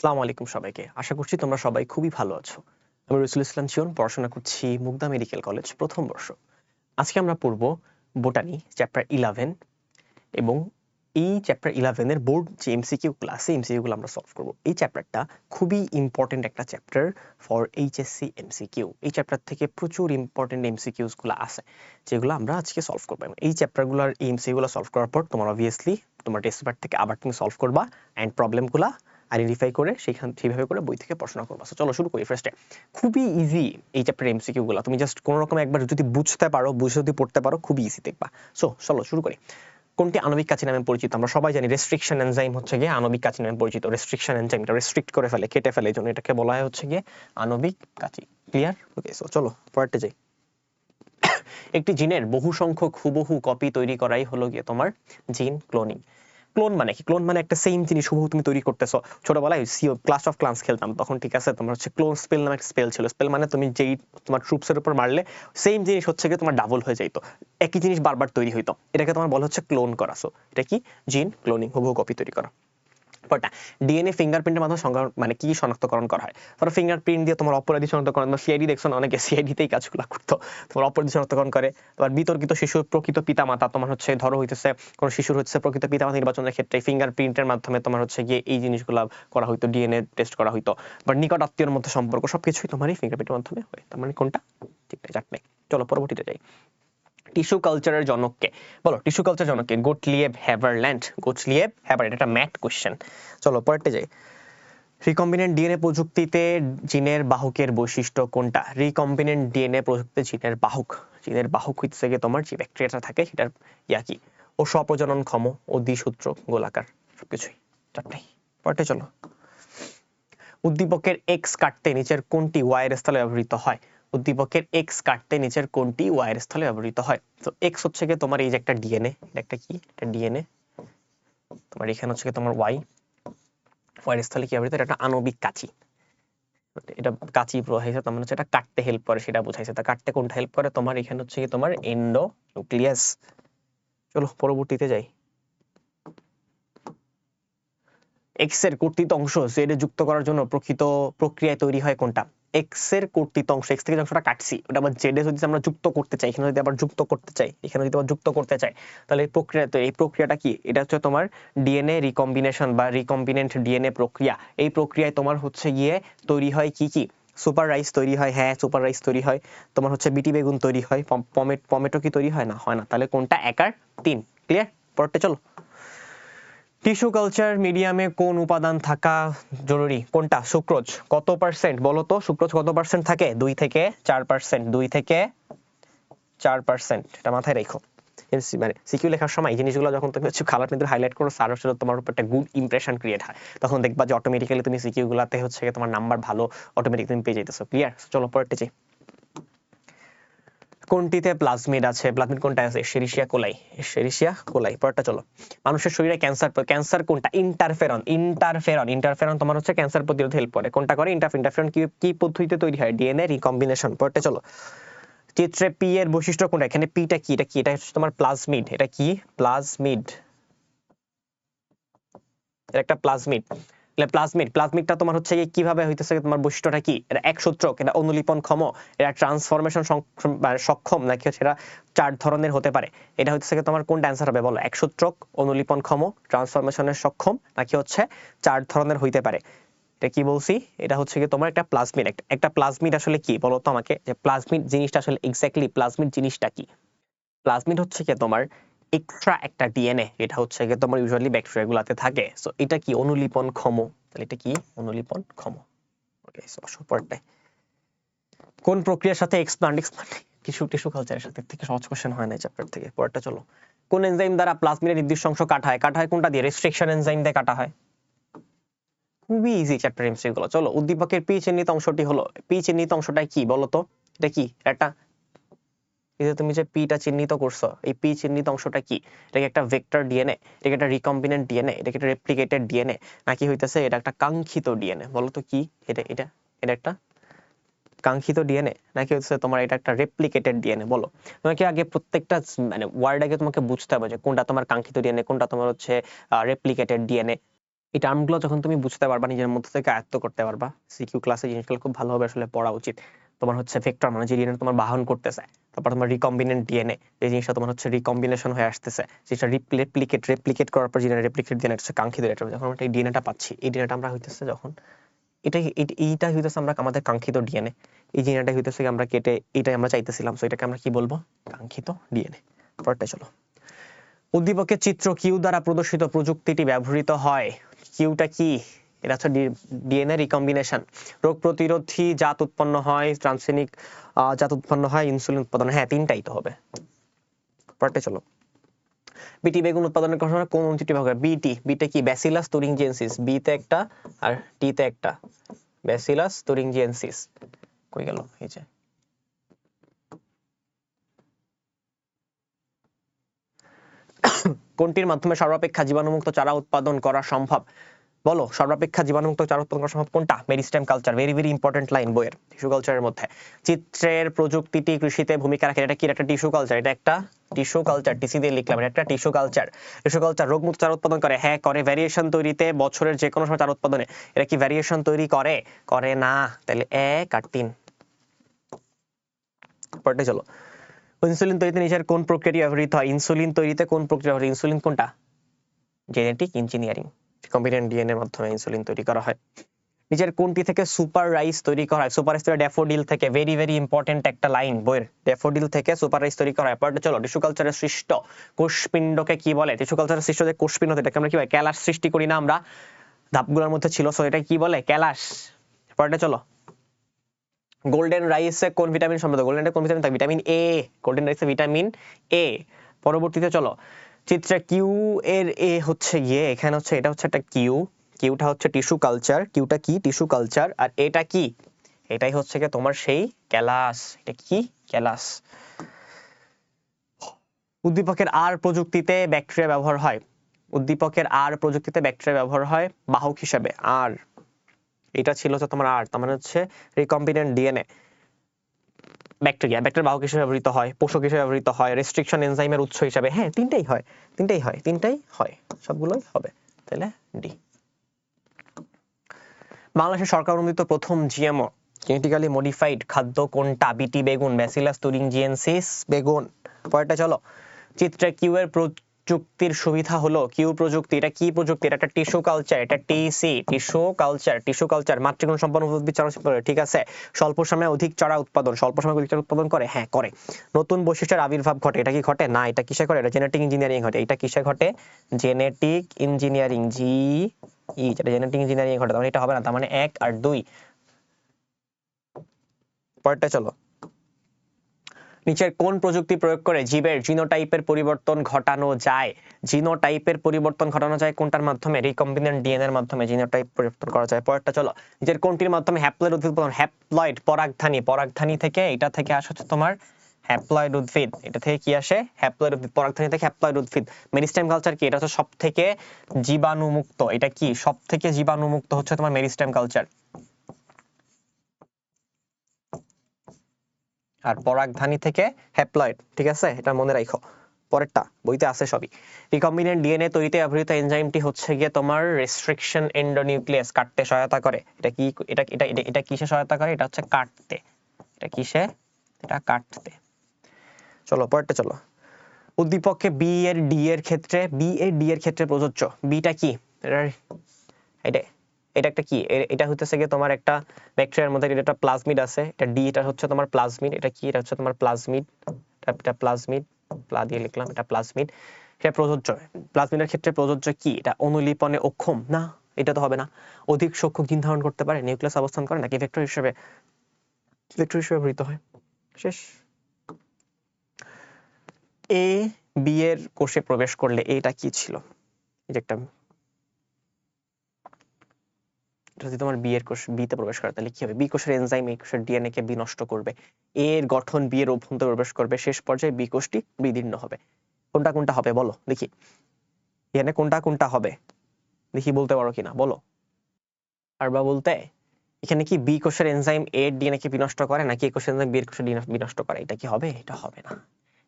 আসসালামু আলাইকুম সবাইকে। আশা করছি তোমরা সবাই খুবই ভালো আছো। আমি রসুল ইসলাম চিয়ন, পড়াশোনা করছি মুগদা মেডিকেল কলেজ প্রথম বর্ষ। আজকে আমরা পড়ব বোটানি চ্যাপ্টার 11 এবং এই চ্যাপ্টার 11 এর বোর্ড যে এমসিকিউ ক্লাস এমসিকিউ গুলো আমরা সলভ করব। এই চ্যাপ্টারটা খুবই ইম্পর্টেন্ট একটা চ্যাপ্টার ফর এইচএসসি এমসিকিউ। এই চ্যাপ্টার থেকে প্রচুর ইম্পর্টেন্ট এমসিকিউস গুলো আছে যেগুলো আমরা আজকে সলভ করব। এবং এই চ্যাপ্টারগুলোর এমসিকিউ গুলো সলভ করার পর তোমার অবভিয়াসলি তোমার টেস্ট পেপার থেকে আবার তুমি সলভ করবা এন্ড প্রবলেমগুলো আইডেন্টিফাই করে সেইভাবে করে বই থেকে পড়াশোনা করবা। সো চলো শুরু করি। ফার্স্টে খুবই ইজি এই চ্যাপ্টার এমসিকিউ গুলো, তুমি জাস্ট কোনো রকম একবার যদি বুঝতে পারো, বুঝে যদি পড়তে পারো, খুবই ইজি দেখবা। সো চলো শুরু করি। কোনটি আণবিক কাঁচি নামে পরিচিত? আমরা সবাই জানি রেস্ট্রিকশন এনজাইম হচ্ছে গিয়ে আণবিক কাঁচি নামে পরিচিত। রেস্ট্রিকশন এনজাইমটা রেস্ট্রিক্ট করে ফেলে, কেটে ফেলে, এজন্য এটাকে বলা হয় হচ্ছে গিয়ে আণবিক কাঁচি। ক্লিয়ার? ওকে, সো চলো পরেরটা যাই। একটি জিনের বহু সংখ্যক হুবহু কপি তৈরি করাই হলো গিয়ে তোমার জিন ক্লোনিং। ক্লোন মানে কি? ক্লোন মানে একটা সেম জিনিস হুবহু তুমি তৈরি করতেছো। ছোটবেলায় ক্লাস অফ ক্লান্স খেলতাম তখন, ঠিক আছে, তোমার হচ্ছে ক্লোন স্পেল নামে একটা স্পেল ছিল। স্পেল মানে তুমি যেই তোমার ট্রুপসের উপর মারলে সেম জিনিস হচ্ছে গিয়ে তোমার ডাবল হয়ে যাইতো, একই জিনিস বারবার তৈরি হইতো, এটাকে তোমার বলা হচ্ছে ক্লোন করা। সো এটা কি? জিন ক্লোনিং, হুবহু কপি তৈরি করা। পরটা, ডিএনএ ফিঙ্গারপ্রিন্টের মাধ্যমে মানে কি শনাক্তকরণ করা হয়? ধরো ফিঙ্গারপ্রিন্ট দিয়ে তোমার অপরাধী শনাক্তকরণ, তোমার সিআইডি দেখছো না, অনেকে সিআইডিতেই কাজগুলো করতো, তোমার অপরাধী শনাক্তকরণ করে। আবার বিতর্কিত শিশুর প্রকৃত পিতামাতা, তোমার হচ্ছে ধরো হইতেছে কোন শিশুর হচ্ছে প্রকৃত পিতামাতা নির্বাচনের ক্ষেত্রে ফিঙ্গারপ্রিন্টের মাধ্যমে তোমার হচ্ছে গিয়ে এই জিনিসগুলো করা হইতো, ডিএনএ টেস্ট করা হইতো। বা নিকট আত্মীয়র মধ্যে সম্পর্ক, সবকিছুই তোমার এই ফিঙ্গারপ্রিন্টের মাধ্যমে হয়। তার মানে কোনটা? ঠিক না, চারটে। চলো পরবর্তীতে যাই। টিস্যু কালচারের জনককে? বলো টিস্যু কালচার জনককে। গোটলিয়েব হ্যাভারল্যান্ড। গোটলিয়েব হ্যাভার, এটা একটা ম্যাথ কোশ্চেন। চলো পরেরটা যাই। রিকম্বিনেন্ট ডিএনএ প্রযুক্তিতে জিনের বাহকের বৈশিষ্ট্য কোনটা? রিকম্বিনেন্ট ডিএনএ প্রযুক্তিতে জিনের বাহক হইতেছে গিয়ে তোমার যে ব্যাকটেরিয়াটা থাকে সেটার কি ও স্বপ্রজননক্ষম ও দ্বিসূত্র গোলাকার, সবকিছুই। চারটাই। পরেরটা চলো। উদ্দীপকের এক্স কাটতে নিচের কোনটি ওয়াই এর স্থলে ব্যবহৃত হয়? উদ্দীপকের এক্স কাটতে নিচের কোনটি ওয়াই এর স্থলে ব্যবহৃত হয়? তো এক্স হচ্ছে গিয়ে তোমার এই যে একটা ডিএনএ, এটা একটা কি? এটা ডিএনএ। তোমার এখানে হচ্ছে গিয়ে তোমার ওয়াই এর স্থলে কি ব্যবহৃত? এটা একটা আণবিক কাঁচি। এটা কাঁচি প্রবাহিত, তার মানে হচ্ছে এটা কাটতে হেল্প করে, সেটা বোঝাইছে। তা কাটতে কোনটা হেল্প করে? তোমার এখানে হচ্ছে কি তোমার এন্ডো নিউক্লিয়াস। চলো পরবর্তীতে যাই। এক্স এর কর্তিত অংশ জেড এ যুক্ত করার জন্য প্রকৃত প্রক্রিয়ায় তৈরি হয় কোনটা? এক্স এর কর্তিত অংশ, এক্স থেকে যে অংশটা কাটছি ওটা আবার জেড এ যদি আমরা যুক্ত করতে চাই, এখানে যদি আবার যুক্ত করতে চাই, এখানে যদি আবার যুক্ত করতে চাই, তাহলে এই প্রক্রিয়া, তো এই প্রক্রিয়াটা কি? এটা হচ্ছে তোমার ডিএনএ রিকম্বিনেশন বা রিকম্বিনেন্ট ডিএনএ প্রক্রিয়া। এই প্রক্রিয়ায় তোমার হচ্ছে গিয়ে তৈরি হয় কি কি? সুপার রাইস তৈরি হয়। হ্যাঁ, সুপার রাইস তৈরি হয়। তোমার হচ্ছে বিটি বেগুন তৈরি হয়। টমেটো কি তৈরি হয় না? হয় না। তাহলে কোনটা? 1 আর 3। ক্লিয়ার? পরেরটা চলো। টিস্যু কালচার মিডিয়ামে কোন উপাদান থাকা জরুরি? কোনটা? সুক্রোজ। কত পার্সেন্ট বলো তো? সুক্রোজ কত পার্সেন্ট থাকে? 2 থেকে 4%। 2 থেকে 4%, এটা মাথায় রেখো। মানে সিকিউ লেখার সময় এই জিনিসগুলো যখন তুমি হচ্ছে কালার পেন্সিল হাইলাইট করো, স্যার হচ্ছে তোমার উপর একটা গুড ইমপ্রেশন ক্রিয়েট হয়, তখন দেখবা যে অটোমেটিক্যালি তুমি সিকিউ গুলাতে হচ্ছে তোমার নাম্বার ভালো অটোমেটিক তুমি পেয়ে যাইতেছো। ক্লিয়ার? চলো পরেরটা যাই। কোনটিতে প্লাজমিড আছে? প্লাজমিড কোনটা আছে? এশেরিশিয়া কোলাই। এশেরিশিয়া কোলাই। পরেরটা চলো। মানুষের শরীরে ক্যান্সার কোনটা? ইন্টারফেরন তোমার হচ্ছে ক্যান্সার প্রতিরোধে হেল্প করে। কোনটা করে? ইন্টারফেরন কি পদ্ধতিতে তৈরি হয়? DNA recombination. পরেরটা চলো। চিত্রে পি এর বৈশিষ্ট্য কোনটা? এখানে পিটা কি? এটা কি? এটা হচ্ছে তোমার প্লাজমিড। এটা কি? প্লাজমিড। এটা একটা প্লাজমিড। প্লাজমিডটা তোমার হচ্ছে কিভাবে হইতেছে? তোমার বৈশিষ্ট্যটা কি? এটা এক সূত্রক, এটা অনুলিপন ক্ষম, এটা ট্রান্সফরমেশন সক্ষম, নাকি হচ্ছে এটা 4 ধরনের হতে পারে? এটা হচ্ছে তোমার কোনটা অ্যান্সার হবে বলো? এক সূত্রক, অনুলিপন ক্ষম, ট্রান্সফরমেশনের সক্ষম, নাকি হচ্ছে 4 ধরনের হইতে পারে? এটা কি বলছি? এটা হচ্ছে কি তোমার একটা প্লাজমিড। একটা প্লাজমিড আসলে কি বলো তো আমাকে, যে প্লাজমিড জিনিসটা আসলে এক্স্যাক্টলি প্লাজমিড জিনিসটা কি? প্লাজমিড হচ্ছে কি তোমার এক্সট্রা একটা ডিএনএ, এটা হচ্ছে কি তোমার ইউজুয়ালি ব্যাকটেরিয়া গুলাতে থাকে। সো এটা কি? অনুলিপন ক্ষম। তাহলে এটা কি? অনুলিপন ক্ষম। ওকে, সো পরেরটাই। কোন প্রক্রিয়ার সাথে এক্সপ্লান্ট টিস্যু কালচারের সাথে? থেকে সহজ কোশ্চেন হয় না এই চ্যাপ্টার থেকে। পরেরটা চলো। কোন এনজাইম দ্বারা প্লাজমিডের নির্দিষ্ট অংশ কাটা হয়? কাটা হয় কোনটা দিয়ে? রেস্ট্রিকশন এনজাইম দিয়ে কাটা হয়। খুবই ইজি চ্যাপ্টার এমসিকিউ গুলো। চলো, উদ্দীপকের পি চিহ্নিত অংশটি হলো, পি চিহ্নিত অংশটা কি বলো তো? এটা কি? একটা, এই যে তুমি যে পিটা চিহ্নিত করছো, এই পি চিহ্নিত অংশটা কি? এটা কি একটা ভেক্টর ডিএনএ? এটা কি একটা রিকম্বিনেন্ট ডিএনএ? এটা কি একটা রেপ্লিকেটেড ডিএনএ? নাকি হইতাছে এটা একটা কাঙ্ক্ষিত ডিএনএ? বলো তো কি এটা? এটা এটা একটা কাঙ্ক্ষিত ডিএনএ, নাকি হচ্ছে তোমার এটা একটা রেপ্লিকেটেড ডিএনএ? বলো। তোমাকে আগে প্রত্যেকটা মানে ওয়ার্ড আগে তোমাকে বুঝতে হবে যে কোনটা তোমার কাঙ্ক্ষিত ডিএনএ, কোনটা তোমার হচ্ছে রেপ্লিকেটেড ডিএনএ। এই টার্মগুলো যখন তুমি বুঝতে পারবা, নিজের মধ্যে থেকে আয়ত্ত করতে পারবা, সিকিউ ক্লাসে জিনিসগুলো খুব ভালোভাবে আসলে পড়া উচিত। তোমার হচ্ছে ভেক্টর মানে যে ডিএনএ তোমার বাহন করতেছে, তারপর তোমার রিকম্বিনেন্ট ডিএনএ, এই জিনিসটা তোমার হচ্ছে রিকম্বিনেশন হয়ে আসতেছে, যেটা রেপ্লিকেট করার পর যেটা রেপ্লিকেট ডিএনএ হচ্ছে কাঙ্ক্ষিত ডেটা। যখন আমরা এই ডিএনএটা পাচ্ছি, এই ডিএনএটা আমরা হইতেছে যখন এইটা হইতেছে আমরা আমাদের কাঙ্ক্ষিত ডিএনএ, এই ডিএনএটা হইতেছে আমরা কেটে এইটাই আমরা চাইতেছিলাম, সো এটাকে আমরা কি বলবো, কাঙ্ক্ষিত ডিএনএ। পরটা চলো, উদ্দীপকের চিত্র কিউ দ্বারা প্রদর্শিত প্রযুক্তিটি ব্যবহৃত হয়। কিউটা কি, এটা হচ্ছে ডিএনএ রিকম্বিনেশন। রোগ প্রতিরোধী জাত উৎপন্ন হয়, ট্রান্সজেনিক জাত উৎপন্ন হয়, ইনসুলিন উৎপাদন, হ্যাঁ তিনটাই তো হবে। পরটা চলো, বিটি বেগুন উৎপাদনের ঘটনা কোন অণুটি ভাগ হয়? বিটা কি, ব্যাসিলাস তুরিনজিয়েন্সিস, বিতে একটা আর টিতে একটা, ব্যাসিলাস তুরিনজিয়েন্সিস। কই গেল, এই যে কোনটির মাধ্যমে সর্বাপেক্ষা জীবাণুমুক্ত চারা উৎপাদন করা সম্ভব? বলো, সর্বাপেক্ষা জীবাণুমুক্ত চারা উৎপাদন করা সম্ভব কোনটা? Meristem culture, very very important line বইয়ের টিস্যু কালচারের মধ্যে। চিত্রের প্রযুক্তিটি কৃষিতে ভূমিকা রাখে, এটা কি, একটা টিস্যু কালচার, এটা একটা টিস্যু কালচার, টিসি দিয়ে লিখলাম, এটা একটা টিস্যু কালচার। টিস্যু কালচার রোগমুক্ত চারা উৎপাদন করে, হ্যাঁ করে। ভ্যারিয়েশন তৈরিতে বছরের যে কোনো সময় চারা উৎপাদনে, এটা কি ভ্যারিয়েশন তৈরি করে? করে না, তাহলে 1 আর 3। পরটা চলো, ইনসুলিন তৈরিতে নিচের কোন প্রক্রিয়া ব্যবহৃত হয়? ইনসুলিন তৈরিতে কোন প্রক্রিয়া ব্যবহৃত? ইনসুলিন কোনটা? জেনেটিক ইঞ্জিনিয়ারিং, রিকম্বিনেন্ট ডিএনএ এর মাধ্যমে ইনসুলিন তৈরি করা হয়। নিচের কোনটি থেকে সুপার রাইস তৈরি করা হয়? সুপার রাইস তৈরি ড্যাফোডিল থেকে, ভেরি ভেরি ইম্পর্টেন্ট একটা লাইন বইয়ের, ড্যাফোডিল থেকে সুপার রাইস তৈরি করা হয়। পরটা চলো, টিস্যু কালচারের সৃষ্ট কোষপিণ্ডকে কি বলে? টিস্যু কালচারের সৃষ্ট যে কোষপিণ্ড, এটাকে আমরা কি বলে? ক্যালাস সৃষ্টি করি না আমরা, ধাপগুলোর মধ্যে ছিল, সো এটা কি বলে? ক্যালাস। পরটা চলো, গোল্ডেন রাইসে কোন ভিটামিন সমৃদ্ধ? গোল্ডেন রাইসে কোন ভিটামিন থাকে? ভিটামিন এ, গোল্ডেন রাইসে ভিটামিন এ। পরবর্তীতে চলো, চিত্রে কিউ এর এ হচ্ছে গিয়ে, এখানে হচ্ছে এটা হচ্ছে একটা কিউ, কিউটা হচ্ছে টিস্যু কালচার, কিউটা কি, টিস্যু কালচার, আর এটা কি, এটাই হচ্ছে গিয়ে তোমার সেই ক্যালাস, এটা কি, ক্যালাস। উদ্দীপকের আর প্রযুক্তিতে ব্যাকটেরিয়া ব্যবহার হয়। উদ্দীপকের আর প্রযুক্তিতে ব্যাকটেরিয়া ব্যবহার হয় বাহক হিসাবে। আর এটা ছিল হচ্ছে তোমার আর, তার মানে হচ্ছে রিকম্বিনেন্ট ডিএনএ। ব্যাকটেরিয়া বাহক হিসেবে ব্যবহৃত হয়, পোষক হিসেবে ব্যবহৃত হয়, রেস্ট্রিকশন এনজাইমের উৎস হিসেবে, হ্যাঁ তিনটাই হয়, তিনটাই হয়, সবগুলোই হবে, তাহলে ডি। বাংলাদেশের সরকার অনুমোদিত প্রথম জিএমও জেনেটিক্যালি মডিফাইড খাদ্য কোনটা? বিটি বেগুন, ব্যাসিলাস তুরিনজিয়েন্সিস বেগুন। পরেরটা চলো, চিত্রে কিউ এর প্রযুক্তির সুবিধা হলো, কিউ প্রযুক্তি, এটা কি প্রযুক্তি? এটা একটা টিস্যু কালচার, এটা টিসি, টিস্যু কালচার মাতৃগুণ সম্পন্ন উদ্ভিদ চারা উৎপাদন করে, ঠিক আছে। স্বল্প সময়ে অধিক চারা উৎপাদন, স্বল্প সময়ে অধিক চারা উৎপাদন করে, হ্যাঁ করে। নতুন বৈশিষ্ট্যের আবির্ভাব ঘটে, এটা কি ঘটে? না, এটা কিসে ঘটে? এটা জেনেটিক ইঞ্জিনিয়ারিং ঘটে। এটা কিসে ঘটে? জেনেটিক ইঞ্জিনিয়ারিং, যেটা জেনেটিক ইঞ্জিনিয়ারিং ঘটে, তার মানে এটা হবে না, তার মানে 1 আর 2। পরেরটা চলো, নিচের কোন প্রযুক্তি প্রয়োগ করে জীবের জিনোটাইপের পরিবর্তন ঘটানো যায়? জিনোটাইপের পরিবর্তন ঘটানো যায় কোনটার মাধ্যমে? রিকম্বিনেন্ট ডিএনএ এর মাধ্যমে জিনোটাইপ পরিবর্তন করা যায়। পরেরটা চলো, নিচের কোনটির মাধ্যমে হ্যাপ্লয়েড উদ্ভিদ উৎপাদন? হ্যাপ্লয়েড পরাগধানী থেকে, এটা থেকে আসে হচ্ছে তোমার হ্যাপ্লয়েড উদ্ভিদ, এটা থেকে কি আসে? হ্যাপ্লয়েড উদ্ভিদ, পরাগধানী থেকে হ্যাপ্লয়েড উদ্ভিদ। মেরিস্টেম কালচার কি? এটা হচ্ছে সব থেকে জীবাণুমুক্ত, এটা কি সব থেকে জীবাণুমুক্ত হচ্ছে তোমার মেরিস্টেম কালচার। আর পরাগধানী থেকে হ্যাপ্লয়েড, ঠিক আছে, এটা মনে রাখো। পরেরটা বইতে আছে সবই। রিকম্বিনেন্ট ডিএনএ তৈরিতে ব্যবহৃত এনজাইমটি হচ্ছে গিয়ে তোমার রেস্ট্রিকশন এন্ডোনিউক্লিয়াস, কাটতে সহায়তা করে। এটা কি, এটা কিসে সহায়তা করে? এটা হচ্ছে কাটতে। এটা কিসে? এটা কাটতে। চলো পরেরটা চলো, উদ্দীপকে বি এর ডি এর ক্ষেত্রে প্রযোজ্য। বিটা কি? এটা এটা একটা কি, এটা হইতেছে গিয়ে তোমার একটা ব্যাকটেরিয়ার মধ্যে এটা একটা প্লাজমিড আছে, এটা ডি, এটা হচ্ছে তোমার প্লাজমিড, এটা কি, এটা হচ্ছে তোমার প্লাজমিড, এটা প্লাজমিড, প্লা দিয়ে লিখলাম, এটা প্লাজমিড। এটা প্রযোজ্য, প্লাজমিডের ক্ষেত্রে প্রযোজ্য কি? এটা অনুলিপনে অক্ষম না, এটা তো হবে না। অধিক সূক্ষ্ম জিন ধারণ করতে পারে, নিউক্লিয়াস অবস্থান করে, নাকি ভেক্টর হিসেবে ব্যবহৃত হয়। শেষ। এ বি এর কোষে প্রবেশ করলে এটা কি ছিল? এই যে একটা, যদি তোমার বি এর কোষ বি তে প্রবেশ করে তাহলে কি হবে? বি কোষের এনজাইম এ কোষের ডিএনএ কে বিনষ্ট করবে, এর গঠন বি এর অভ্যন্তরে প্রবেশ করবে, শেষ পর্যায়ে বি কোষটি বিদীর্ণ হবে। কোনটা কোনটা হবে বলো দেখি, এখানে কোনটা কোনটা হবে দেখি, বলতে পারো কিনা বলো। আর বা বলতে, এখানে কি বি কোষের এনজাইম এর ডিএনএ কে বিনষ্ট করে, নাকি এ কোষের এনজাইম বি এর কোষের ডিএনএ বিনষ্ট করে? এটা কি হবে? এটা হবে না।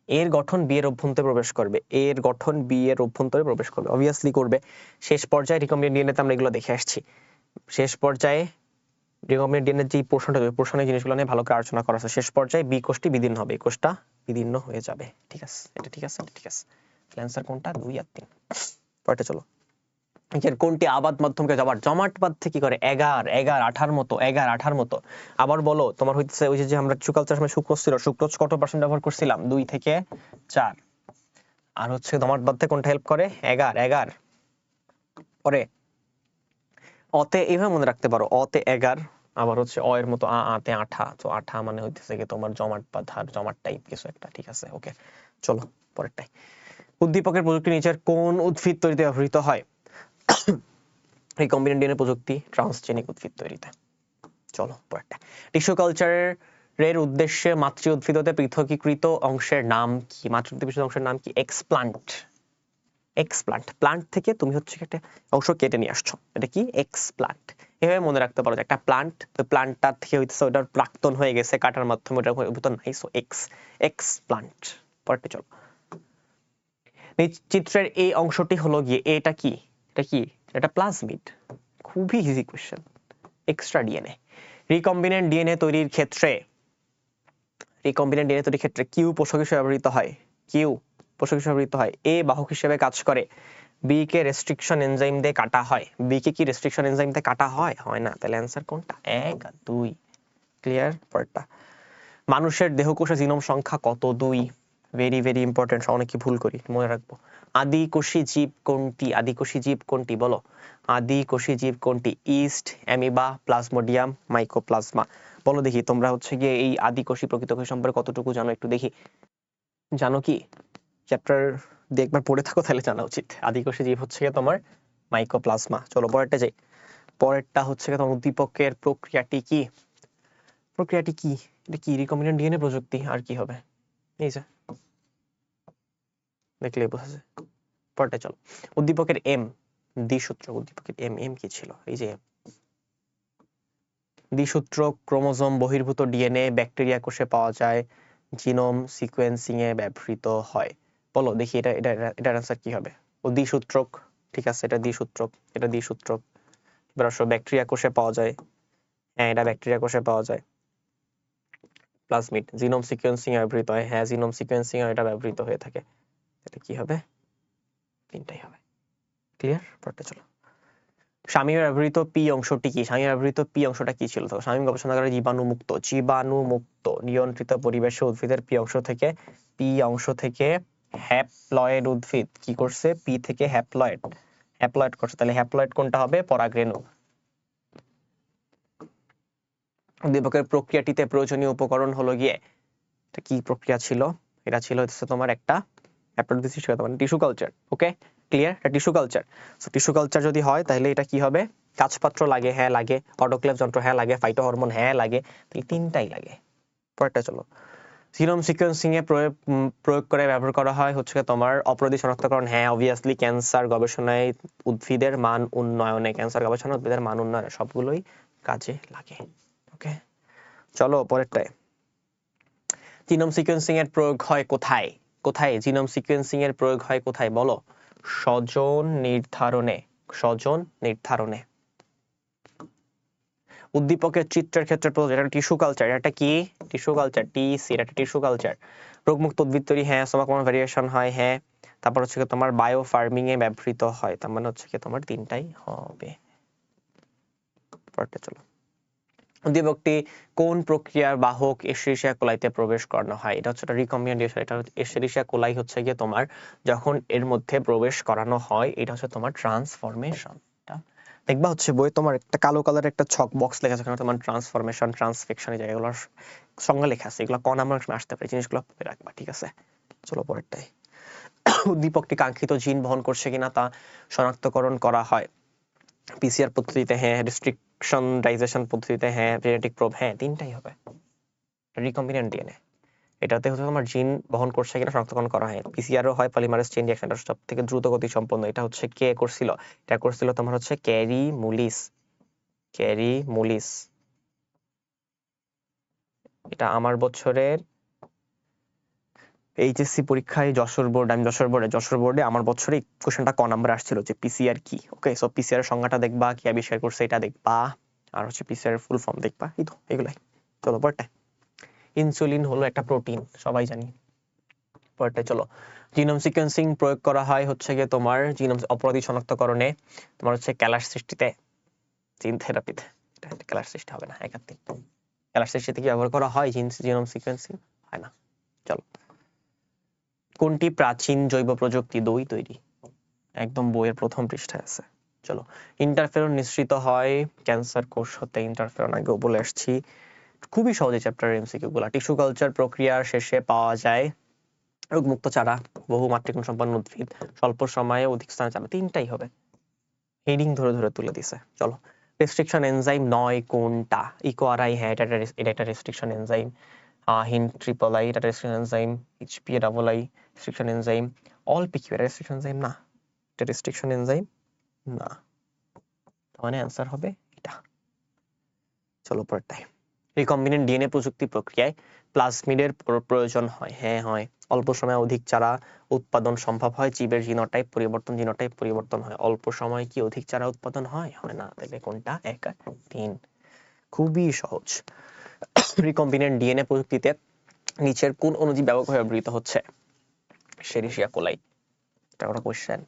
এর গঠন বি এর অভ্যন্তরে প্রবেশ করবে, এর গঠন বি এর অভ্যন্তরে প্রবেশ করবে, অবভিয়াসলি করবে। শেষ পর্যায়ে রিকম্বিনেন্ট ডিএনএ তে আমরা এগুলো দেখে আসছি। শেষ পর্যায়ে রিকম্বিনেন্ট ডিএনএ যে পোর্শনটা হবে, পোর্শনের জিনিসগুলো নিয়ে ভালো করে আলোচনা করা আছে। শেষ পর্যায়ে বি কোষটি বিদীর্ণ হবে, এই কোষটা বিদীর্ণ হয়ে যাবে। ঠিক আছে, এটা ঠিক আছে, ঠিক আছে। অ্যান্সার কোনটা? 2 আর 3। পরেরটা চলো। এর কোনটি আবাদ মাধ্যমকে জমাট বাঁধতে কি করে? এগার আঠার মতো। আবার বলো, তোমার হইতেছে ওই যে আমরা টিস্যু কালচার সময় সুক্রোজ ছিল, সুক্রোজ কত পার্সেন্ট ব্যবহার করছিলাম? 2 থেকে 4। আর হচ্ছে জমাট বাঁধতে কোনটা হেল্প করে? এগার। পরে অতে এইভাবে মনে রাখতে পারো, অতে এগার, আবার হচ্ছে অ এর মতো আতে আঠা। তো আঠা মানে হইতেছে কি তোমার জমাট বাঁধার, জমাট টাইপ কিছু একটা। ঠিক আছে, ওকে। চলো পরেরটাই। উদ্দীপকের প্রযুক্তি নিচের কোন উদ্ভিদ তৈরিতে ব্যবহৃত হয়? রিকম্বিনেন্ট ডিএনএ প্রযুক্তি ট্রান্সজেনিক উদ্ভিদ তৈরিতে। চলো পরেরটা। টিস্যু কালচারের উদ্দেশ্যে মাতৃ উদ্ভিদ হতে পৃথকীকৃত অংশের নাম কি? মাতৃ উদ্ভিদ অংশের নাম কি? এক্সপ্লান্ট। প্লান্ট থেকে তুমি হচ্ছে একটা অংশ কেটে নিয়ে আসছো, এটা কি? এক্সপ্লান্ট। এভাবে মনে রাখতে পারো যে একটা প্লান্ট, ওই প্লান্টটা থেকে হইতেছে ওটার প্রাক্তন হয়ে গেছে কাটার মাধ্যমে, ওটার ভিতর নাই, সো এক্সপ্লান্ট। পরেরটা চলো। চিত্রের এই অংশটি হলো গিয়ে এটা কি? এটা প্লাজমিড। খুবই easy question. Extra DNA. Recombinant DNA তৈরির ক্ষেত্রে কিউ পোষক হিসেবে ব্যবহৃত হয়। এ বাহক হিসেবে কাজ করে। বি কে রেস্ট্রিকশন এনজাইম দিয়ে কাটা হয়। বি কে কি রেস্ট্রিকশন এনজাইম দিয়ে কাটা হয়? হয় না। তাহলে অ্যান্সার কোনটা? 1 আর 2। ক্লিয়ার? পরেরটা। মানুষের দেহকোষে জিনোম সংখ্যা কত? 2। ভেরি ভেরি ইম্পর্টেন্ট, অনেকে ভুল করি, মনে রাখবো। আদিকোষী জীব কোনটি? বলো, আদিকোষী জীব কোনটি? East, amoeba, plasmodium, mycoplasma. বলো দেখি তোমরা হচ্ছে গিয়ে এই আদিকোষী প্রকৃতকোষী সম্পর্কে কতটুকু জানো একটু দেখি। জানো কি? চ্যাপ্টার দিয়ে একবার পড়ে থাকো, তাহলে জানা উচিত। আদিকোষী জীব হচ্ছে গিয়ে তোমার মাইকোপ্লাজমা। চলো পরেরটা যাই। পরেরটা হচ্ছে গিয়ে তোমার উদ্দীপকের প্রক্রিয়াটি কি? এটা কি? রিকম্বিনেন্ট ডিএনএ প্রযুক্তি, আর কি হবে? এই যে দেখলে বোঝা যায়। পরেরটা চলো। উদ্দীপকের দ্বিসূত্র। উদ্দীপকের এম কি ছিল? এই যে দ্বিসূত্র ক্রোমোজোম বহির্ভূত ডিএনএ ব্যাকটেরিয়া কোষে পাওয়া যায়, জিনোম সিকোয়েন্সিং এ ব্যবহৃত হয়। বলো দেখি এটার আনসার কি হবে? ও দ্বিসূত্রক। ঠিক আছে, এটা দ্বিসূত্রক। এবার আসো, ব্যাকটেরিয়া কোষে পাওয়া যায়। হ্যাঁ, এটা ব্যাকটেরিয়া কোষে পাওয়া যায়। প্লাজমিড। জিনোম সিকোয়েন্সিং এ ব্যবহৃত হয়। হ্যাঁ, জিনোম সিকোয়েন্সিং এ এটা ব্যবহৃত হয়ে থাকে। এটা কি হবে? তিনটাই হবে। ক্লিয়ার? পড়তে চলো। শামীমের ব্যবহৃত পি অংশটি কি? অংশটা কি ছিল? তো শামীম গবেষণাগারে জীবাণুমুক্ত নিয়ন্ত্রিত পরিবেশে উদ্ভিদের পি অংশ থেকে হ্যাপ্লয়েড উদ্ভিদ কি করছে? পি থেকে হ্যাপ্লয়েড করছে। তাহলে হ্যাপ্লয়েড কোনটা হবে? পরাগরেণু। উদ্দীপকের প্রক্রিয়াটিতে প্রয়োজনীয় উপকরণ হলো গিয়ে, এটা কি প্রক্রিয়া ছিল? এটা ছিল হচ্ছে তোমার একটা টিস্যু কালচার। ওকে, ক্লিয়ার? এটা tissue culture. So tissue culture যদি হয় তাহলে এটা কি হবে? কাজপাত্র লাগে? হ্যাঁ লাগে। অটোক্লেভ যন্ত্র? হ্যাঁ লাগে। Phyto hormone? হ্যাঁ লাগে। তাহলে তিনটাই লাগে। পরেরটা চলো। জিনোম সিকোয়েন্সিং এ প্রয়োগ করে ব্যবহার করা হয় হচ্ছে তোমার অপরাধী শনাক্তকরণ। হ্যাঁ, অবভিয়াসলি। ক্যান্সার গবেষণায়, উদ্ভিদের মান উন্নয়নে, সবগুলোই কাজে লাগে। ওকে, চলো পরেরটায়। জিনোম সিকোয়েন্সিং এর প্রয়োগ হয় কোথায়? জিনোম সিকোয়েন্সিং এর প্রয়োগ হয় কোথায়? বলো। স্বজন নির্ধারণে। উদ্দীপকের চিত্রের ক্ষেত্রে এটা টিস্যু কালচার। এটা কি? Tissue culture, TC. এটা টিস্যু কালচার। রোগমুক্ত উদ্ভিদ তৈরি? হ্যাঁ। স্টোমাক ভ্যারিয়েশন হয়? হ্যাঁ। তারপর হচ্ছে তোমার বায়ো ফার্মিং এ ব্যবহৃত হয়। তার মানে হচ্ছে তোমার তিনটাই হবে। পরেরটা চলো। উদ্দীপকটি কোন প্রক্রিয়ার বাহক এশিরিশিয়া কোলাইতে প্রবেশ করানো হয়? এটা হচ্ছে রিকম্বিনেন্ট। এটা এশিরিশিয়া কোলাই হচ্ছে গিয়ে তোমার যখন এর মধ্যে প্রবেশ করানো হয়, এটা হচ্ছে তোমার ট্রান্সফরমেশন। দেখবা হচ্ছে বই তোমার একটা কালো কালার একটা ছক বক্স লেখা আছে, তোমার ট্রান্সফরমেশন, ট্রান্সফিকশন, এই জায়গাগুলোর সংজ্ঞা লেখা আছে। এগুলো কোন আমার আসতে পারে, জিনিসগুলো রাখবা। ঠিক আছে, চলো পরেরটাই। উদ্দীপকটি কাঙ্ক্ষিত জিন বহন করছে কিনা তা শনাক্তকরণ করা হয় পিসিআর পদ্ধতিতে। হ্যাঁ। রিস্ট্রিকশনাইজেশন পদ্ধতিতে? হ্যাঁ। Genetic probe? হ্যাঁ, তিনটাই হবে। রিকম্বিনেন্ট ডিএনএ, এটাতে হচ্ছে তোমার জিন বহন করছে কিনা শনাক্তকরণ করা হয়। পিসিআরও হয়, পলিমারেজ চেইন রিঅ্যাকশন, এটা সবথেকে দ্রুত গতি সম্পন্ন। এটা হচ্ছে কে করছিল? এটা করছিল তোমার হচ্ছে ক্যারি মুলিস। এটা আমার বছরের এইচএসসি পরীক্ষায় যশোর বোর্ডে আমার বছরে কোশ্চেনটা ক নাম্বার আসছিল যে পিসিআর কি। ওকে, সো পিসিআর এর সংজ্ঞাটা দেখবা, কি আবিষ্কার করছে এটা দেখবা, আর হচ্ছে পিসিআর এর ফুল ফর্ম দেখবা, এই তো এগুলাই। চলো পরটা, ইনসুলিন হলো একটা প্রোটিন, সবাই জানি। পরটা চলো, জিনোম সিকোয়েন্সিং প্রয়োগ করা হয় হচ্ছে গিয়ে তোমার জিনোম অপরাধী শনাক্তকরণে, তোমার হচ্ছে ক্যালাস সৃষ্টিতে, জিন থেরাপিতে। এটা ক্যালাস সৃষ্টি হবে না, একাত্তি ক্যালাস সৃষ্টিতে কি ব্যবহার করা হয় জিনোম সিকোয়েন্সিং? হয় না। চলো, কোনটি প্রাচীন জৈব প্রযুক্তি দই তৈরি? একদম বইয়ের প্রথম পৃষ্ঠায় আছে। চলো, ইন্টারফেরন নিঃসৃত হয় ক্যান্সার কোষ হতে, ইন্টারফেরন আগেও বলে আসছি। খুবই সহজে চ্যাপ্টার এমসিকিউ গুলা। টিস্যু কালচার প্রক্রিয়ার শেষে পাওয়া যায় রোগমুক্ত চারা, বহু মাতৃগুণ সম্পন্ন উদ্ভিদ, স্বল্প সময়ে অধিক স্থানে চারা, তিনটাই হবে। হেডিং ধরে ধরে তুলে দিছে। চলো, রেস্ট্রিকশন এনজাইম নয় কোনটা? ইকোআরআই, হ্যাঁ এটা একটা রেস্ট্রিকশন এনজাইম। হিন ট্রিপল আই এটা restriction enzyme. HPa double I restriction enzyme. All PQ এটা রেস্ট্রিকশন এনজাইম না, এটা রেস্ট্রিকশন এনজাইম না, মানে অ্যান্সার হবে এটা। চলো পরেরটায়, রিকম্বিনেন্ট ডিএনএ প্রযুক্তি প্রক্রিয়ায় প্লাজমিডের প্রয়োজন হয়? হ্যাঁ হয়। অল্প সময়ে অধিক চারা উৎপাদন সম্ভব হয়, জীবের জিনোটাইপ পরিবর্তন হয়। অল্প সময়ে কি অধিক চারা উৎপাদন হয়? হয় না। তাহলে কোনটা? 1 আর 3, খুবই সহজ। রিকম্বিনেন্ট ডিএনএ প্রযুক্তিতে নিচের কোন অণুজীব ব্যাপকভাবে ব্যবহৃত হচ্ছে? সেরিসিয়া কোলাই, এটা একটা কোশ্চেন।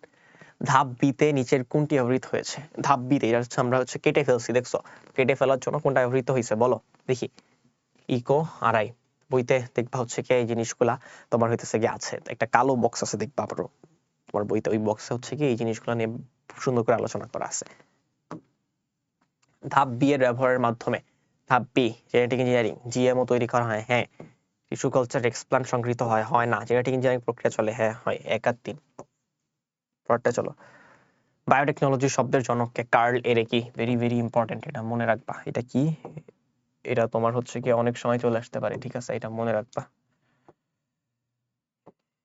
ধাপ বিতে নিচের কোনটি ব্যবহৃত হয়েছে? ধাপ বিতে এটা হচ্ছে আমরা হচ্ছে কেটে ফেলছি, দেখছো? কেটে ফেলার জন্য কোনটা ব্যবহৃত হয়েছে বলো দেখি। ইকো আর আই, বইতে দেখবা হচ্ছে কি এই জিনিসগুলা তোমার হইতেছে কি আছে, একটা কালো বক্স আছে দেখবা আবারও তোমার বইতে, ওই বক্সে হচ্ছে কি এই জিনিসগুলো নিয়ে সুন্দর করে আলোচনা করা আছে। ধাপ বি এর ব্যবহারের মাধ্যমে, ধাপ বি জেনেটিক ইঞ্জিনিয়ারিং জিএমও তৈরি করা হয়? হ্যাঁ। টিস্যু কালচার এক্সপ্লান্ট সংগৃহীত হয়? হয় না। জেনেটিক ইঞ্জিনিয়ারিং প্রক্রিয়া চলে? হ্যাঁ হয়। 1 আর 3। পরটা চলো, বায়োটেকনোলজি শব্দের জনককে কার্ল এরেকি, ভেরি ভেরি ইম্পর্টেন্ট, এটা মনে রাখবা। এটা কি? এটা তোমার হচ্ছে কি অনেক সময় চলে আসতে পারে, ঠিক আছে, এটা মনে রাখবা।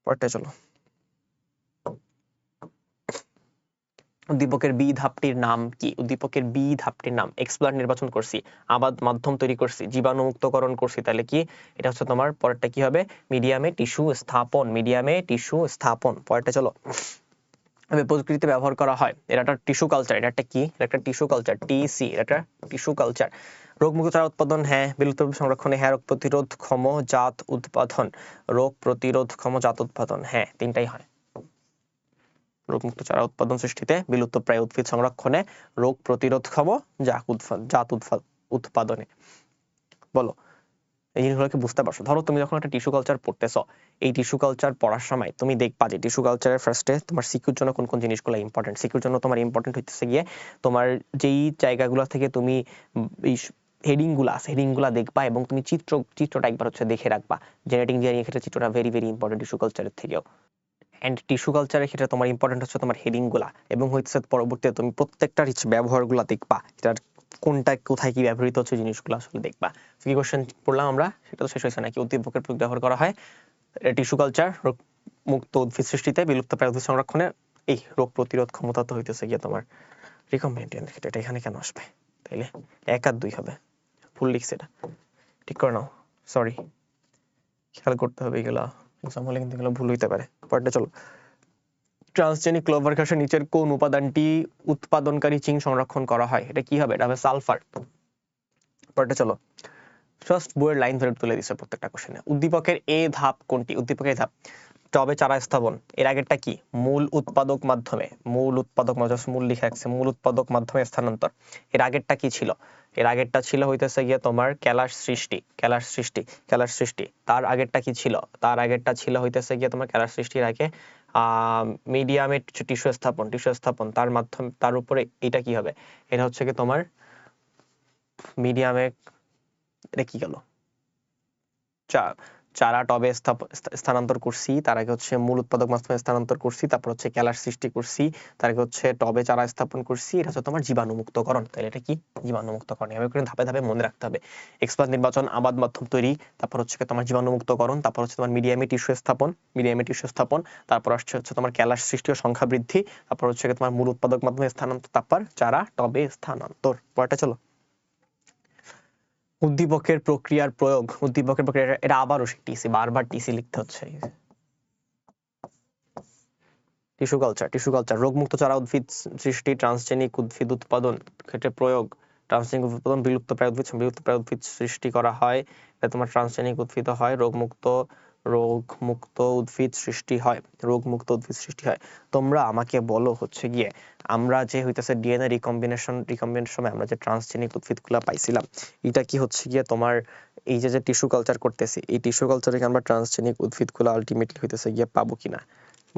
পরটা চলো, উদ্দীপকের বি ধাপটির নাম কি? উদ্দীপকের বি ধাপটির নাম, এক্সপ্লান্ট নির্বাচন করছি, আবাদ মাধ্যম তৈরি করছি, জীবাণু মুক্তকরণ করছি, তাহলে কি এটা হচ্ছে তোমার পরেরটা কি হবে? মিডিয়ামে টিস্যু স্থাপন, মিডিয়ামে টিস্যু স্থাপন। পরেরটা চলো, প্রযুক্তিতে ব্যবহার করা হয়, এটা একটা টিস্যু কালচার, এটা একটা কি? এটা একটা টিস্যু কালচার, টিসি, এটা একটা টিস্যু কালচার। রোগমুক্ত চারা উৎপাদন? হ্যাঁ। বিলুপ্ত সংরক্ষণে? হ্যাঁ। রোগ প্রতিরোধক্ষম জাত উৎপাদন, রোগ প্রতিরোধক্ষম জাত উৎপাদন? হ্যাঁ, তিনটাই হয়। রোগমুক্ত চারা উৎপাদন সৃষ্টিতে, বিলুপ্ত প্রায় উদ্ভিদ সংরক্ষণে, রোগ প্রতিরোধক্ষম জাত উৎপাদনে। বলো, এই জিনিসগুলোকে বুঝতে পারছো? ধরো তুমি যখন একটা টিস্যু কালচার পড়তেছো, এই টিস্যু কালচার পড়ার সময় তুমি দেখবা যে টিস্যু কালচারের ফার্স্টে তোমার সিকিউর জন্য কোন কোন জিনিসগুলো ইম্পর্টেন্ট। সিকিউর জন্য তোমার ইম্পর্টেন্ট হইতেছে গিয়ে তোমার যেই জায়গাগুলো থেকে তুমি এই হেডিং গুলা দেখবা এবং তুমি চিত্রটা একবার হচ্ছে দেখে রাখবা। জেনেটিক ইঞ্জিনিয়ারিং এর ক্ষেত্রে চিত্রটা ভেরি ভেরি ইম্পর্টেন্ট টিস্যু কালচারের থেকেও। এন্ড টিস্যু কালচারের ক্ষেত্রে তোমার ইম্পর্টেন্ট হচ্ছে তোমার হেডিং গুলা, এবং হচ্ছে পরবর্তীতে তুমি প্রত্যেকটার ব্যবহার গুলা দেখবা, এটার কোনটা কোথায় কি ব্যবহৃত হচ্ছে জিনিসগুলো আসলে দেখবা। কি কোশ্চেন পড়লাম আমরা, সেটা তো শেষ হয়েছে নাকি? উদ্দীপকের প্রয়োগ ব্যবহার করা হয় টিস্যু কালচার মুক্ত উদ্ভিদ সৃষ্টিতে, বিলুপ্ত প্রায় উদ্ভিদ সংরক্ষণে, এই রোগ প্রতিরোধ ক্ষমতা তো হইতেছে গিয়ে তোমার রিকম্বিনেন্ট ক্ষেত্রে। এটা এখানে কেন আসবে? তাইলে 1 আর 2 হবে। ভুল লিখছে, এটা ঠিক করে নাও, সরি, খেয়াল করতে হবে এগুলা, এক্সাম হলে কিন্তু এগুলো ভুল হইতে পারে। পরেরটা চলো, ট্রান্সজেনিক ক্লোভার ঘাসের নিচের কোন উপাদানটি উৎপাদনকারী জিন সংরক্ষণ করা হয়? এটা কি হবে? এটা হবে সালফার। পরেরটা চলো, জাস্ট বইয়ের লাইন ধরে তুলে দিছে প্রত্যেকটা কোশ্চেনে। উদ্দীপকের এ ধাপ কোনটি? উদ্দীপকের ধাপ টবে চারা স্থাপন। এর আগেরটা কি? মূল উৎপাদক মাধ্যমে, মূল লিখে রাখছে, মূল উৎপাদক মাধ্যমে স্থানান্তর। এর আগেরটা কি ছিল? এর আগেরটা ছিল হইতেছে গিয়ে তোমার ক্যালাস সৃষ্টি। তার আগেরটা কি ছিল? তার আগেরটা ছিল হইতেছে গিয়ে তোমার ক্যালাস সৃষ্টির আগে মিডিয়ামে টিস্যু স্থাপন, তার উপরে এটা কি হবে? এটা হচ্ছে কি তোমার মিডিয়ামে, এটা কি গেল? চারা টবে স্থানান্তর করছি, তার আগে হচ্ছে মূল উৎপাদক মাধ্যমে স্থানান্তর করছি, তারপর হচ্ছে ক্যালাস সৃষ্টি করছি, তার আগে হচ্ছে টবে চারা স্থাপন করছি, এটা হচ্ছে তোমার জীবাণুমুক্তকরণ। তাহলে এটা কি? জীবাণুমুক্তকরণ। এভাবে করে ধাপে ধাপে মনে রাখতে হবে। এক্সপ্লান্ট নির্বাচন, আবাদ মাধ্যম তৈরি, তারপর হচ্ছে তোমার জীবাণুমুক্তকরণ, তারপর হচ্ছে তোমার মিডিয়ামে টিস্যু স্থাপন, তারপর হচ্ছে তোমার ক্যালাস সৃষ্টি ও সংখ্যা বৃদ্ধি, তারপর হচ্ছে তোমার মূল উৎপাদক মাধ্যমে স্থানান্তর, তারপর চারা টবে স্থানান্তর। পরেরটা চলো, উদ্দীপকের প্রক্রিয়া, এটা আবারও টিসি, বারবার টিসি লিখতে হচ্ছে। টিস্যু কালচার রোগমুক্ত চারা উদ্ভিদ সৃষ্টি, ট্রান্সজেনিক উদ্ভিদ উৎপাদন ক্ষেত্রে প্রয়োগ, ট্রান্সজেনিক উৎপাদন, বিলুপ্তপ্রায় উদ্ভিদ সৃষ্টি করা হয়, তাহলে তোমার ট্রান্সজেনিক উদ্ভিদ হয়, রোগমুক্ত উদ্ভিদ সৃষ্টি হয়, তোমরা আমাকে বলো হচ্ছে গিয়ে আমরা যে হইতেছে ডিএনএ রিকম্বিনেশন সময় আমরা যে ট্রান্সজেনিক উদ্ভিদগুলো পাইছিলাম, এটা কি হচ্ছে গিয়ে তোমার এই যে টিস্যু কালচার করতেছি, এই টিস্যু কালচারে আমরা ট্রান্সজেনিক উদ্ভিদগুলো আলটিমেটলি হইতেছে গিয়ে পাবো কিনা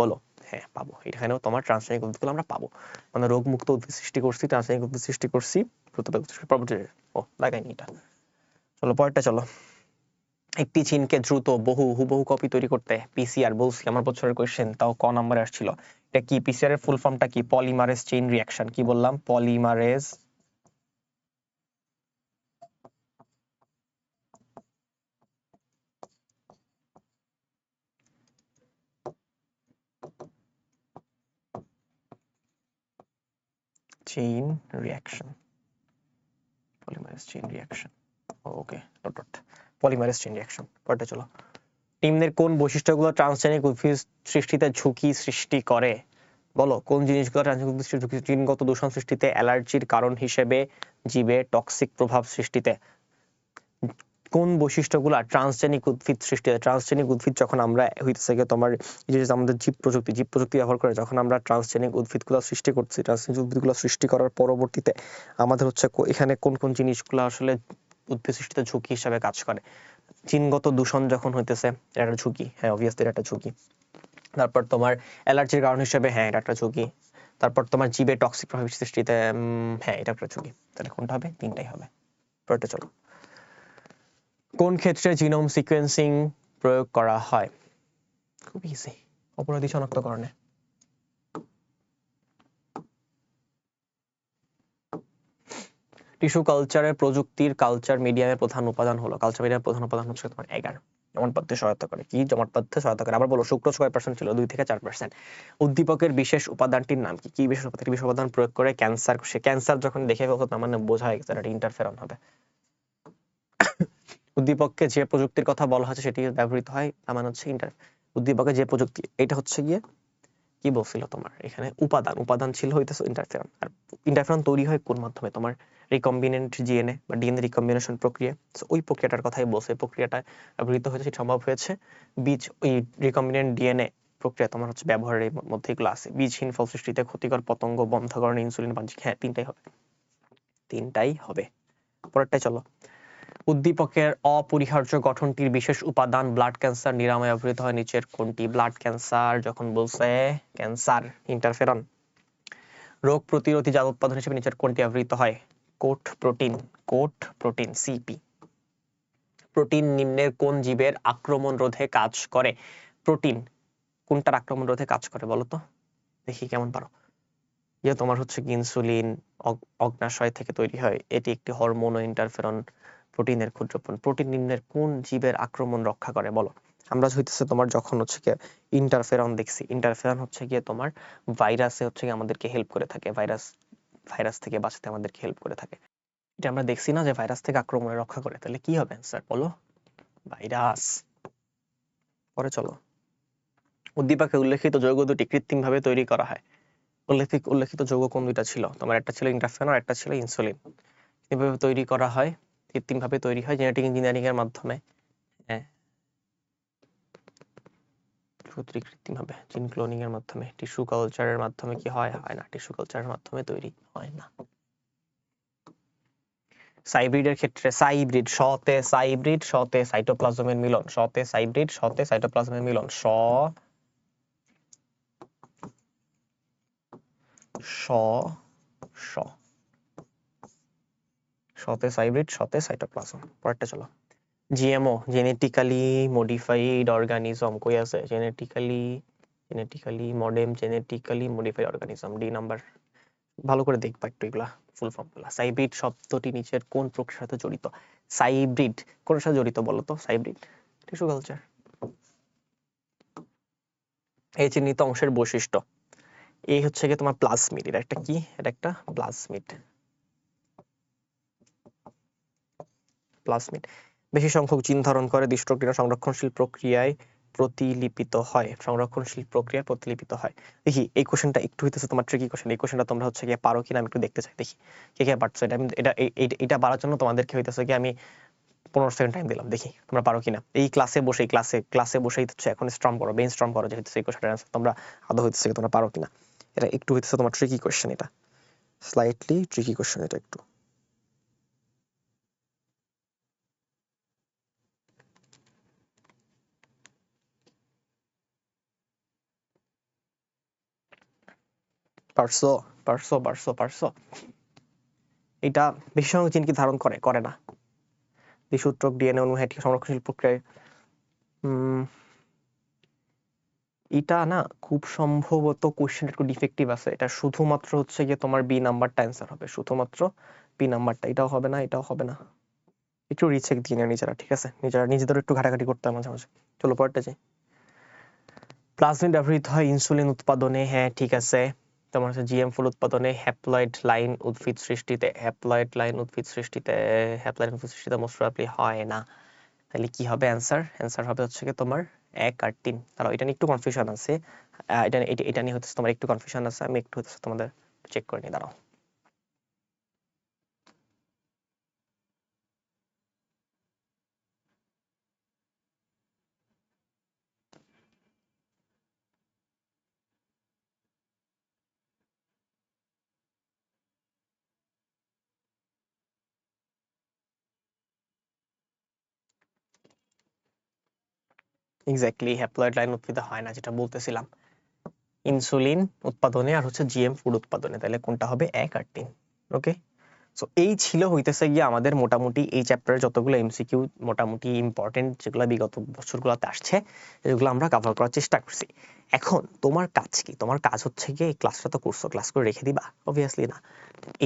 বলো? হ্যাঁ পাবো, এখানেও তোমার ট্রান্সজেনিক উদ্ভিদগুলো আমরা পাবো, মানে রোগমুক্ত উদ্ভিদ সৃষ্টি করছি, ট্রান্সজেনিক উদ্ভিদ সৃষ্টি করছি, প্রপার্টি লাগাইনি এটা। চলো পরেরটা চলো। একটি জিনকে দ্রুত হুবহু কপি তৈরি করতে পিসিআর বলছি, আমার বছরের কোয়েশ্চেন, তাও ক নম্বরে আসছিল। এটা কি পিসিআর এর ফুল ফর্মটা কি? Polymerase chain reaction. কি বললাম? পলিমারেজ চেইন রিঅ্যাকশন, ওকে, পলিমারেজ চেইন রিঅ্যাকশন। পরেরটা চলো। নিম্নের কোন বৈশিষ্ট্যগুলো ট্রান্সজেনিক উদ্ভিদ সৃষ্টিতে ঝুঁকি সৃষ্টি করে? বলো কোন জিনিসগুলো ট্রান্সজেনিক উদ্ভিদ সৃষ্টিতে জিনগত দূষণ সৃষ্টিতে, অ্যালার্জির কারণ হিসেবে, জীবে টক্সিক প্রভাব সৃষ্টিতে। কোন বৈশিষ্ট্যগুলো ট্রান্সজেনিক উদ্ভিদ সৃষ্টিতে, ট্রান্সজেনিক উদ্ভিদ যখন আমরা হইতেছে গিয়ে তোমার এই যে আমাদের জীব প্রযুক্তি ব্যবহার করে যখন আমরা ট্রান্সজেনিক উদ্ভিদগুলো সৃষ্টি করছি, ট্রান্সজেনিক উদ্ভিদগুলো সৃষ্টি করার পরবর্তীতে আমাদের হচ্ছে এখানে কোন কোন জিনিসগুলো আসলে উদ্ভিদ সৃষ্টিতে ঝুঁকি হিসাবে কাজ করে? জিনগত দূষণ যখন হইতেছে এটা একটা ঝুঁকি, হ্যাঁ অবভিয়াসলি এটা একটা ঝুঁকি। তারপর তোমার অ্যালার্জির কারণ হিসেবে, হ্যাঁ এটা একটা ঝুঁকি। তারপর তোমার জীবে টক্সিক প্রভাব সৃষ্টিতে, হ্যাঁ এটা একটা ঝুঁকি। তাহলে কোনটা হবে? তিনটাই হবে। পরেরটা চলো। কোন ক্ষেত্রে জিনোম সিকোয়েন্সিং প্রয়োগ করা হয়? খুব ইজি, অপরাধী শনাক্তকরণে। টিস্যু কালচারের প্রযুক্তির কালচার মিডিয়ামের প্রধান উপাদান হলো, কালচার মিডিয়ামের প্রধান উপাদান হচ্ছে তোমার এগার। জমাটবাধ্যে সহায়তা করে। কি জমাটবাধ্যে সহায়তা করে? আবার বলো, সুক্রোজ কয় % ছিল? 2 থেকে 4%। উদ্দীপকের বিশেষ উপাদানটির নাম কি? কি বিশেষ উপাদান? বিশেষ উপাদান প্রয়োগ করে ক্যান্সার যখন দেখে ফেলতো তার মানে বোঝা হয়ে গেছে এটা ইন্টারফেরন হবে। উদ্দীপককে যে প্রযুক্তির কথা বলা হচ্ছে সেটি ব্যবহৃত হয়, তার মানে হচ্ছে উদ্দীপকে যে প্রযুক্তি, এটা হচ্ছে গিয়ে কি বলছিল তোমার এখানে উপাদান ছিল হইতেছে ইন্টারফেরন। আর ইন্টারফেরন তৈরি হয় কোন মাধ্যমে? তোমার রিকম্বিনেন্ট ডিএনএ বা ডিএনএ রিকম্বিনেশন প্রক্রিয়া। ওই প্রক্রিয়াটার কথাই বলছে, প্রক্রিয়াটা ব্যবহৃত হয়েছে, সেটা সম্ভব হয়েছে ওই রিকম্বিনেন্ট ডিএনএ প্রক্রিয়া তোমার হচ্ছে ব্যবহারের মধ্যে এগুলো আছে। বীজহীন ফল সৃষ্টিতে, ক্ষতিকর পতঙ্গ বন্ধকরণে, ইনসুলিন বাণিজ্যিক, হ্যাঁ তিনটাই হবে। পরেরটাই চলো। উদ্দীপকের অপরিহার্য গঠনটির বিশেষ উপাদান ব্লাড ক্যান্সার নিরাময় ব্যবহৃত হয় নিচের কোনটি? ব্লাড ক্যান্সার যখন বলছে ক্যান্সার, ইন্টারফেরন। রোগ প্রতিরোধী জাত উৎপাদন হিসেবে নিচের কোনটি ব্যবহৃত হয়? Coat protein CP. প্রোটিন নিম্নের কোন জীবের আক্রমণ রোধে কাজ করে? প্রোটিন কোনটার আক্রমণ রোধে কাজ করে বলো তো, দেখি কেমন পারো। তোমার হচ্ছে ইনসুলিন অগ্নাশয় থেকে তৈরি হয়, এটি একটি হরমোন ও ইন্টারফেরন প্রোটিনের ক্ষুদ্রপণ। প্রোটিন নিম্নের কোন জীবের আক্রমণ রক্ষা করে বলো? আমরা হইতেছে তোমার যখন হচ্ছে গিয়ে ইন্টারফেরন দেখছি, ইন্টারফেরন হচ্ছে গিয়ে তোমার ভাইরাসে হচ্ছে গিয়ে আমাদেরকে হেল্প করে থাকে, ভাইরাস থেকে বাঁচাতে আমাদেরকে হেল্প করে থাকে। এটা আমরা দেখছি না যে ভাইরাস থেকে আক্রমণে রক্ষা করে, তাহলে কি হবে অ্যান্সার বলো? ভাইরাস। পরে চলো। উদ্দীপকে উল্লেখিত যৌগ দুটি কৃত্রিমভাবে তৈরি করা হয়। উল্লেখিত যৌগ কোন দুইটা ছিল? তোমার একটা ছিল ইন্টারফেরন আর একটা ছিল ইনসুলিন। কিভাবে তৈরি করা হয়? কৃত্রিমভাবে তৈরি হয় জেনেটিক ইঞ্জিনিয়ারিং এর মাধ্যমে। হ্যাঁ, কৃত্রিমভাবে জিন ক্লোনিং এর মাধ্যমে। টিস্যু কালচারের মাধ্যমে কি হয়? হয় না, টিস্যু কালচারের মাধ্যমে তৈরি হয় না। সাইব্রিডের ক্ষেত্রে শতে সাইটোপ্লাজমের মিলন, শতে সাইটোপ্লাজম। পরেরটা চলো। জিএমও জেনেটিক্যালি মডিফাইড অর্গানিজম কই আছে? Genetically modified organism, D number. ভালো করে দেখবা একটু এগুলা ফুল ফর্ম গুলা। সাইব্রিড শব্দটি নিচের কোন প্রক্রিয়ার সাথে জড়িত? সাইব্রিড কোন সাথে জড়িত বলো তো? Cybrid tissue culture. এই চিহ্নিত অংশের বৈশিষ্ট্য, এই হচ্ছে গিয়ে তোমার প্লাজমিড। এটা একটা কি? এটা একটা প্লাজমিড। বেশি সংখ্যক জিন ধারণ করে, দৃষ্টক্রিয়া সংরক্ষণশীল প্রক্রিয়ায় প্রতিলিপিত হয়, সংরক্ষণশীল প্রক্রিয়ায় প্রতিলিপিত হয়। দেখি এই কোশ্চেনটা একটু হইতেছে তোমার ট্রিকি কোশ্চেন, এই কোশ্চেনটা তোমরা হচ্ছে গিয়ে পারো কিনা আমি একটু দেখতে চাই, দেখি কে কে পারছো। এটা পারার জন্য তোমাদেরকে হইতেছে কি আমি 15 সেকেন্ড টাইম দিলাম, দেখি তোমরা পারো কিনা। এই ক্লাসে বসেই হচ্ছে এখন স্ট্রম করো, ব্রেন স্ট্রম করো, যেহেতু এই কোশ্চেনটার অ্যান্সার তোমরা আদৌ হইতেছে কি তোমরা পারো কিনা। এটা একটু হইতেছে তোমার ট্রিকি কোশ্চেন, এটা স্লাইটলি ট্রিকি কোশ্চেন এটা একটু। পারছো পারছো পারছো পারছো। এটা বেশি সংখ্যক জিন কি ধারণ করে, করে না। দ্বিসূত্রক ডিএনএ অণু হ্যাঁ সংরক্ষণশীল প্রক্রিয়ায় এটা না খুব সম্ভবত কোশ্চেন একটু ডিফেক্টিভ আছে। এটা শুধুমাত্র হচ্ছে গিয়ে তোমার বি নাম্বারটা অ্যান্সার হবে, শুধুমাত্র বি নাম্বারটা। এটাও হবে না, এটাও হবে না। একটু রিচেক দিয়ে নাও নিজেরা, ঠিক আছে? নিজেদের একটু ঘাটাঘাটি করতে হয় মাঝে মাঝে। চলো পরেরটা যাই। প্লাজমিড ব্যবহৃত হয় ইনসুলিন উৎপাদনে, হ্যাঁ ঠিক আছে। তোমার হচ্ছে জিএম ফুল উৎপাদনে, হ্যাপ্লয়েড লাইন উদ্ভিদ সৃষ্টিতে, মোস্ট প্রবাবলি হয় না। তাহলে কি হবে অ্যান্সার হবে হচ্ছে কি তোমার 1 আর 3। তাহলে এটা নিয়ে একটু কনফিউশন আছে, এটা নিয়ে হচ্ছে তোমার একটু কনফিউশন আছে, আমি একটু হচ্ছে তোমাদের চেক করে নিই, দাঁড়াও। এক্স্যাক্টলি হ্যাপ্লয়েড লাইন উদ্ভিদে হয় না, যেটা বলতেছিলাম। ইনসুলিন উৎপাদনে আর হচ্ছে জিএম ফুড উৎপাদনে, তাহলে কোনটা হবে 1 আর 3। ওকে, সো এই ছিল হইতেছে গিয়ে আমাদের মোটামুটি এই চ্যাপ্টারে যতগুলো এমসিকিউ মোটামুটি ইম্পর্টেন্ট যেগুলো বিগত বছরগুলোতে আসছে, যেগুলো আমরা কভার করার চেষ্টা করছি। এখন তোমার কাজ কি? তোমার কাজ হচ্ছে গিয়ে এই ক্লাসটা তো করছো, ক্লাস করে রেখে দিবা? অবভিয়াসলি না।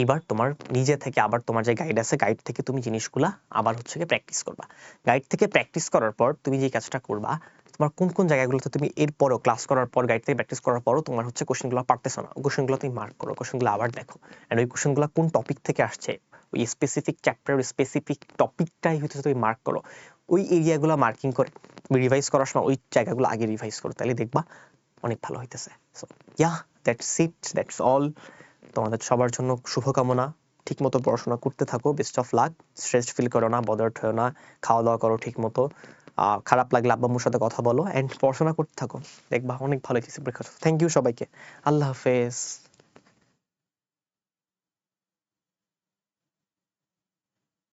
এবার তোমার নিজে থেকে আবার তোমার যে গাইড আছে, গাইড থেকে তুমি জিনিসগুলা আবার হচ্ছে গিয়ে প্র্যাকটিস করবা। গাইড থেকে প্র্যাকটিস করার পর তুমি যে কাজটা করবা, তোমার কোন কোন জায়গাগুলোতে তুমি এরপরও ক্লাস করার পর, গাইড থেকে প্র্যাকটিস করার পরও তোমার হচ্ছে কোশ্চেনগুলো পারতেছো না, কোশ্চেনগুলো তুমি মার্ক করো, কোশ্চেনগুলো আবার দেখো। এন্ড ওই কোশ্চেনগুলো কোন টপিক থেকে আসছে, ওই স্পেসিফিক চ্যাপ্টারের স্পেসিফিক টপিকটাই হচ্ছে তুমি মার্ক করো। ওই এরিয়াগুলো মার্কিং করে রিভাইজ করার সময় ওই জায়গাগুলো আগে রিভাইজ করো, তাহলে দেখবা অনেক ভালো হইতেছে। So yeah, that's it, that's all. তোমাদের সবার জন্য শুভকামনা। ঠিক মতো পড়াশোনা করতে থাকো, best of luck. Stress feel করো না, বদার্ড হয়েও না, খাওয়া দাওয়া করো ঠিক মতো। খারাপ লাগলে আব্বা আম্মুর সাথে কথা বলো, অ্যান্ড পড়াশোনা করতে থাকো, দেখবা অনেক ভালো কিছু পরীক্ষা। থ্যাংক ইউ সবাইকে, আল্লাহ হাফেজ।